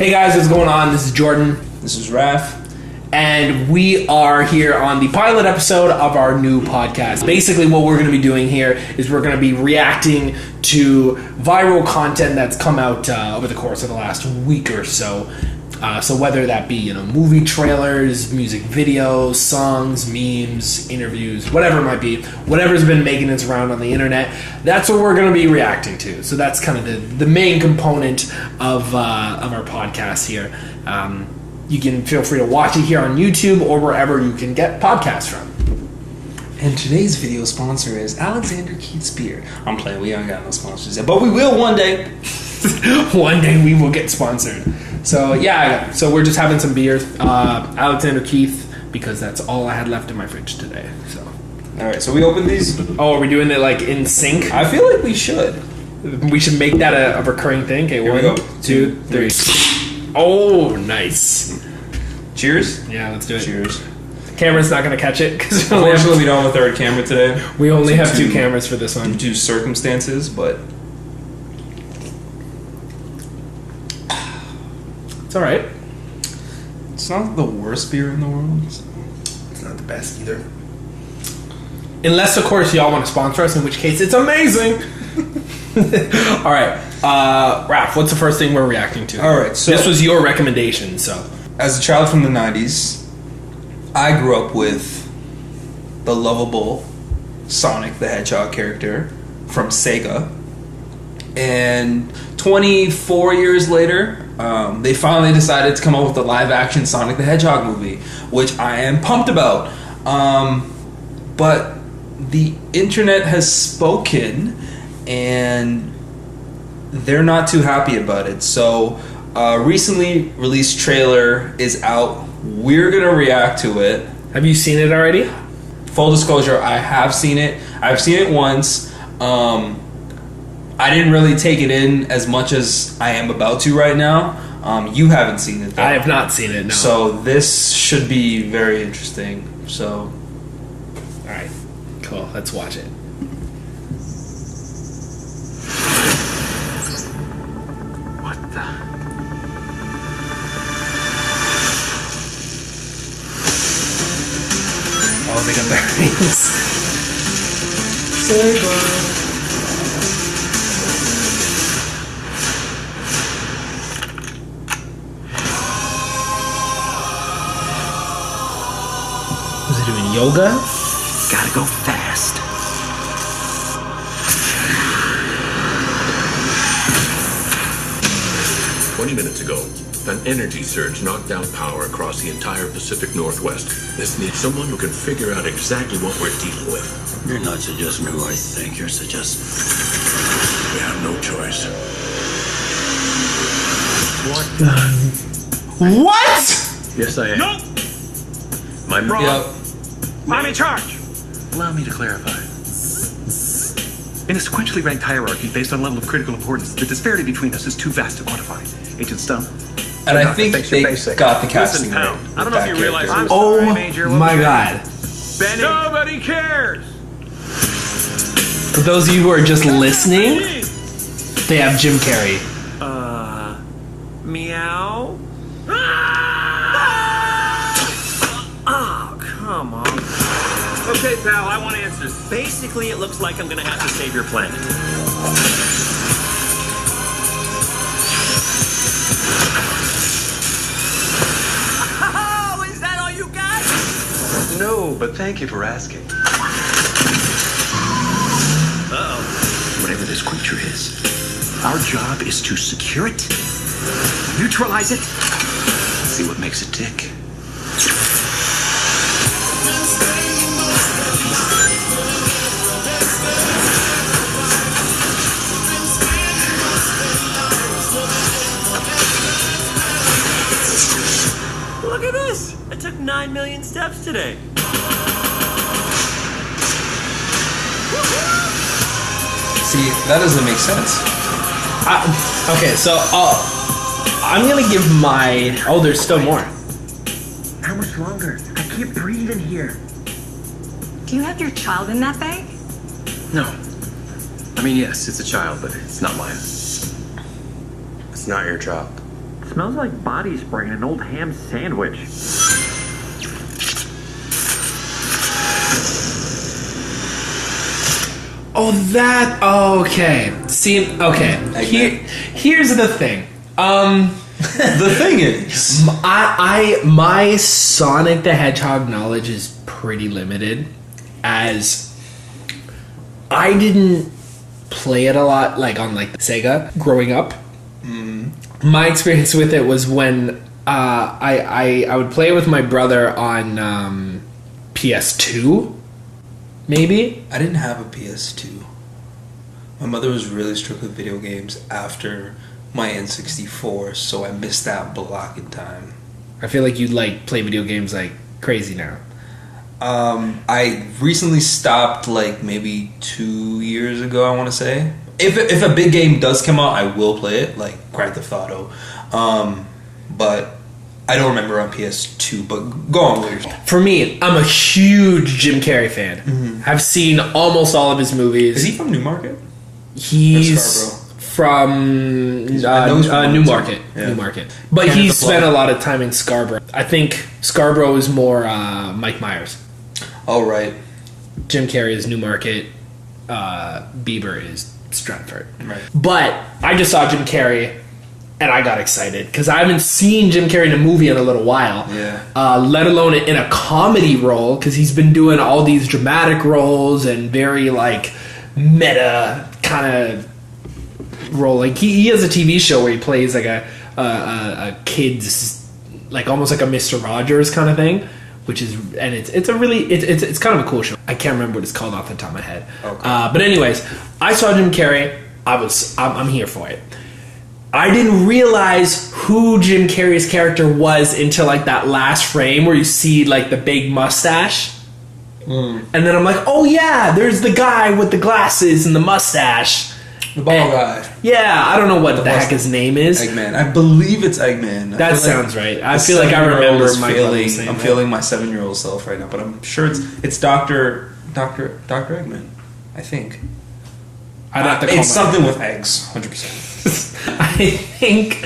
Hey guys, what's going on? This is Jordan. This is Raph. And we are here on the pilot episode of our new podcast. Basically, what we're going to be doing here is we're going to be reacting to viral content that's come out over the course of the last week or so. So whether that be, movie trailers, music videos, songs, memes, interviews, whatever it might be, whatever's been making its round on the internet, that's what we're going to be reacting to. So that's kind of the main component of our podcast here. You can feel free to watch it here on YouTube or wherever you can get podcasts from. And today's video sponsor is Alexander Keith's Beer. I'm playing, we ain't got no sponsors yet, but we will one day. One day we will get sponsored. So yeah, so we're just having some beers. Alexander Keith, because that's all I had left in my fridge today. So. Alright, so we opened these. Oh, are we doing it like in sync? I feel like we should. We should make that a recurring thing. Okay, here 1, 2, 3. Oh, nice. Cheers? Yeah, let's do it. Cheers. The camera's not going to catch it. Unfortunately, we don't have a third camera today. We only have 2 cameras for this one. Due to circumstances, but... It's alright. It's not the worst beer in the world. So. It's not the best either. Unless, of course, y'all want to sponsor us, in which case it's amazing. Alright. Raph, what's the first thing we're reacting to? Alright, so... This was your recommendation, so... As a child from the 90s, I grew up with the lovable Sonic the Hedgehog character from Sega. And 24 years later, they finally decided to come up with a live-action Sonic the Hedgehog movie, which I am pumped about. But the internet has spoken, and they're not too happy about it. So, recently released trailer is out. We're gonna react to it. Have you seen it already? Full disclosure, I have seen it. I've seen it once. I didn't really take it in as much as I am about to right now. You haven't seen it though. I have not seen it, no. So this should be very interesting. So, alright, cool. Let's watch it. What the... Oh, they got their rings. say bye. Was he doing yoga? Gotta go fast. 20 minutes ago, an energy surge knocked down power across the entire Pacific Northwest. This needs someone who can figure out exactly what we're dealing with. You're not suggesting who I think you're suggesting. We have no choice. What? What? Yes, I am. No! My wrong. Yep. I'm in charge. Allow me to clarify. In a sequentially ranked hierarchy based on level of critical importance, the disparity between us is too vast to quantify. Agent Stone. And I think they got the casting Listen, right. I don't know if you realize I'm Oh sorry, Major. my god. Benny. Nobody cares. For those of you who are just listening, they have Jim Carrey. Meow? Oh, come on. Okay, pal, I want answers. Basically, it looks like I'm gonna have to save your planet. Oh, is that all you got? No, but thank you for asking. Uh-oh. Whatever this creature is, Our job is to secure it, neutralize it, see what makes it tick. Look at this! I took 9 million steps today. See, that doesn't make sense. Okay, so I'm gonna give my... Oh, there's still more. How much longer? I can't breathe in here. Do you have your child in that bag? No. I mean, yes, it's a child, but it's not mine. it's not your child. smells like body spray in an old ham sandwich. Okay. See, okay. Here's the thing. The thing is, my Sonic the Hedgehog knowledge is pretty limited, as I didn't play it a lot, like on like Sega growing up. My experience with it was when I would play it with my brother on PS2, maybe. I didn't have a PS2. My mother was really strict with video games after my N64, so I missed that block in time. I feel like you like play video games like crazy now. I recently stopped, like maybe 2 years ago, I want to say. If a big game does come out, I will play it, like Grand Theft Auto. But I don't remember on PS2. But go on with yours. For me, I'm a huge Jim Carrey fan. Mm-hmm. I've seen almost all of his movies. Is he from Newmarket? He's Scarborough? from I know he's from Newmarket. Yeah. Newmarket. But Canada he Blood. spent a lot of time in Scarborough. I think Scarborough is more Mike Myers. Oh, right. Jim Carrey is Newmarket. Bieber is Stratford. Right. But I just saw Jim Carrey, and I got excited because I haven't seen Jim Carrey in a movie in a little while. Yeah. Let alone in a comedy role, because he's been doing all these dramatic roles and very like meta kind of role. Like he has a TV show where he plays like a kid's, like almost like a Mr. Rogers kind of thing. Which is, and it's a really, it's kind of a cool show. I can't remember what it's called off the top of my head. Okay. But anyways, I saw Jim Carrey. I'm here for it. I didn't realize who Jim Carrey's character was until like that last frame where you see like the big mustache. And then I'm like, oh yeah, there's the guy with the glasses and the mustache. The bald guy. Yeah, I don't know what the heck his name is. Eggman. I believe it's Eggman. That sounds right. I feel like I remember my I'm feeling my 7-year-old self right now, but I'm sure it's Dr. Eggman. I think. I'd have to call it's something with eggs, 100%. I think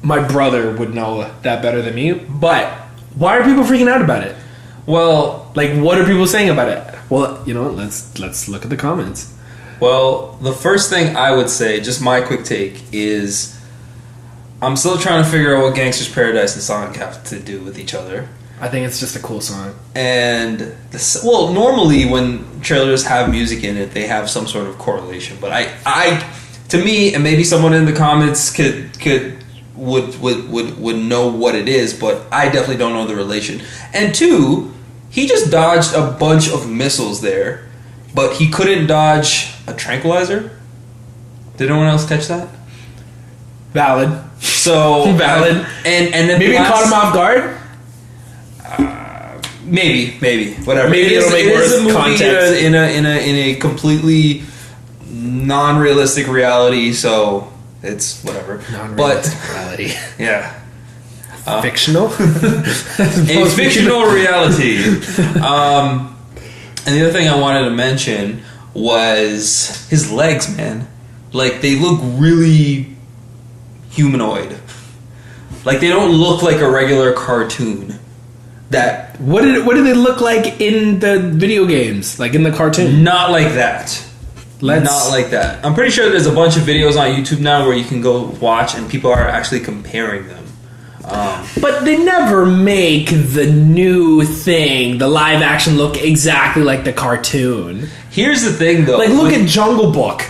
my brother would know that better than me. But why are people freaking out about it? Well, like, what are people saying about it? Well, you know what? Let's look at the comments. Well, the first thing I would say, just my quick take, is I'm still trying to figure out what Gangster's Paradise and Sonic have to do with each other. I think it's just a cool song. And normally when trailers have music in it, they have some sort of correlation. But I to me, and maybe someone in the comments would know what it is, but I definitely don't know the relation. And two, he just dodged a bunch of missiles there, but he couldn't dodge a tranquilizer. Did anyone else catch that? Valid. So valid. And then maybe it caught him off guard. Maybe whatever. Maybe it'll make worse context in a completely non-realistic reality. So it's whatever. Non-realistic reality. Yeah. Fictional. A fictional reality. And the other thing I wanted to mention was his legs, man. Like, they look really humanoid. Like, they don't look like a regular cartoon. What did they look like in the video games? Like in the cartoon? Not like that. Not like that. I'm pretty sure there's a bunch of videos on YouTube now where you can go watch and people are actually comparing them. But they never make the new thing, the live action, look exactly like the cartoon. Here's the thing, though. Like, look at Jungle Book.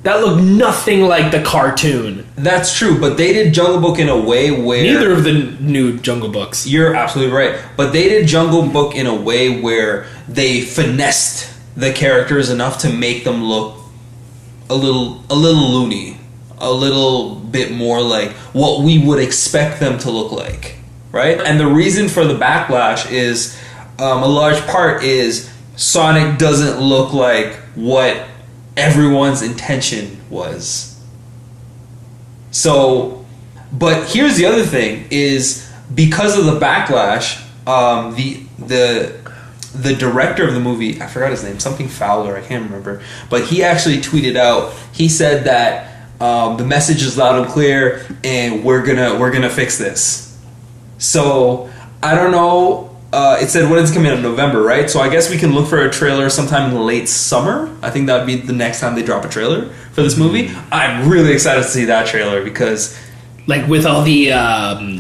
That looked nothing like the cartoon. That's true, but they did Jungle Book in a way where... Neither of the new Jungle Books. You're absolutely right. But they did Jungle Book in a way where they finessed the characters enough to make them look a little loony. A little bit more like what we would expect them to look like. Right? And the reason for the backlash is... a large part is Sonic doesn't look like what everyone's intention was. So, but here's the other thing is because of the backlash, the director of the movie, I forgot his name, something Fowler, I can't remember, but he actually tweeted out, he said that The message is loud and clear, and we're gonna fix this. So I don't know. It said when it's coming out in November, right? So I guess we can look for a trailer sometime in late summer. I think that would be the next time they drop a trailer for this movie. I'm really excited to see that trailer because, like, with all the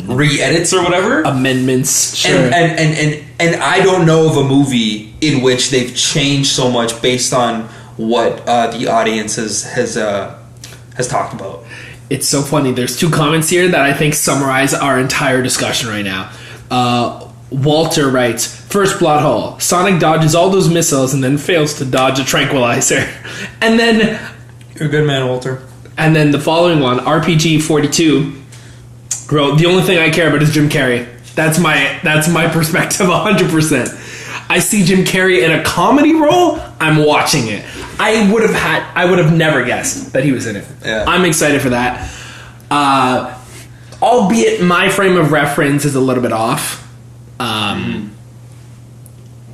re-edits or whatever amendments, sure. and I don't know of a movie in which they've changed so much based on what the audience has talked about. It's so funny. There's 2 comments here that I think summarize our entire discussion right now. Walter writes, first plot hole. Sonic dodges all those missiles and then fails to dodge a tranquilizer. And then... You're a good man, Walter. And then the following one, RPG42, wrote, the only thing I care about is Jim Carrey. That's my perspective 100%. I see Jim Carrey in a comedy role, I'm watching it. I would have never guessed that he was in it. Yeah. I'm excited for that. Albeit my frame of reference is a little bit off.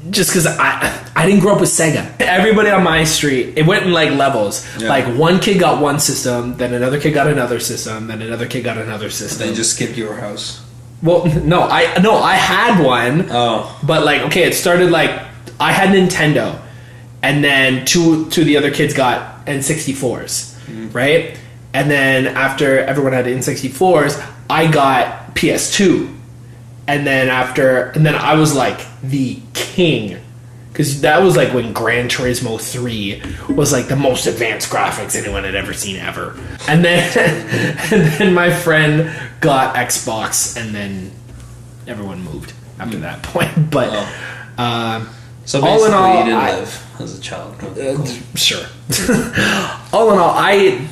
Just because I didn't grow up with Sega. Everybody on my street, it went in like levels. Yeah. Like one kid got one system, then another kid got another system, then another kid got another system. They just skipped your house. Well, no, I had one. Oh, but like, okay, it started like I had Nintendo, and then two of the other kids got N64s, right? And then after everyone had N64s, I got PS2. And then I was like the king, because that was like when Gran Turismo 3 was like the most advanced graphics anyone had ever seen ever. And then my friend got Xbox, and then everyone moved after that point. But so basically, all in all, you didn't live as a child. Sure. All in all, I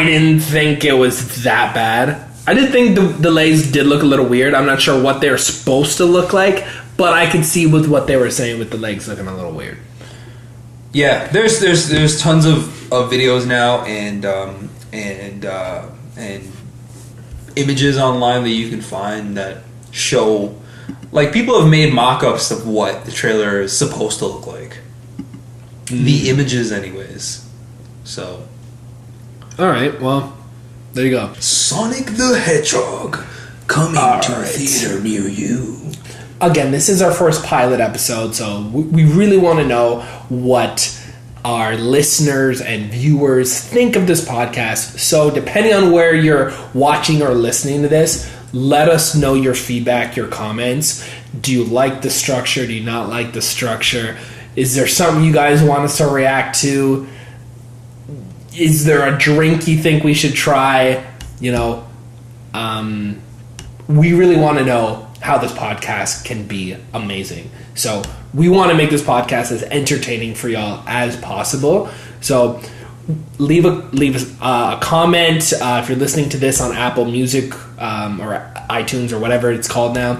didn't think it was that bad. I did think the legs did look a little weird. I'm not sure what they're supposed to look like, but I could see with what they were saying with the legs looking a little weird. Yeah, there's tons of videos now and images online that you can find that show, like, people have made mock-ups of what the trailer is supposed to look like. The images, anyways. So, all right, well. There you go. Sonic the Hedgehog coming to a theater near you. Again, this is our first pilot episode, so we really want to know what our listeners and viewers think of this podcast. So depending on where you're watching or listening to this, let us know your feedback, your comments. Do you like the structure? Do you not like the structure? Is there something you guys want us to react to? Is there a drink you think we should try? You know, we really want to know how this podcast can be amazing. So we want to make this podcast as entertaining for y'all as possible. So leave a comment if you're listening to this on Apple Music or iTunes or whatever it's called now.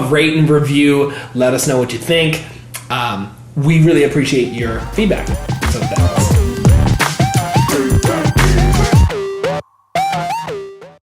Rate and review. Let us know what you think. We really appreciate your feedback. So that's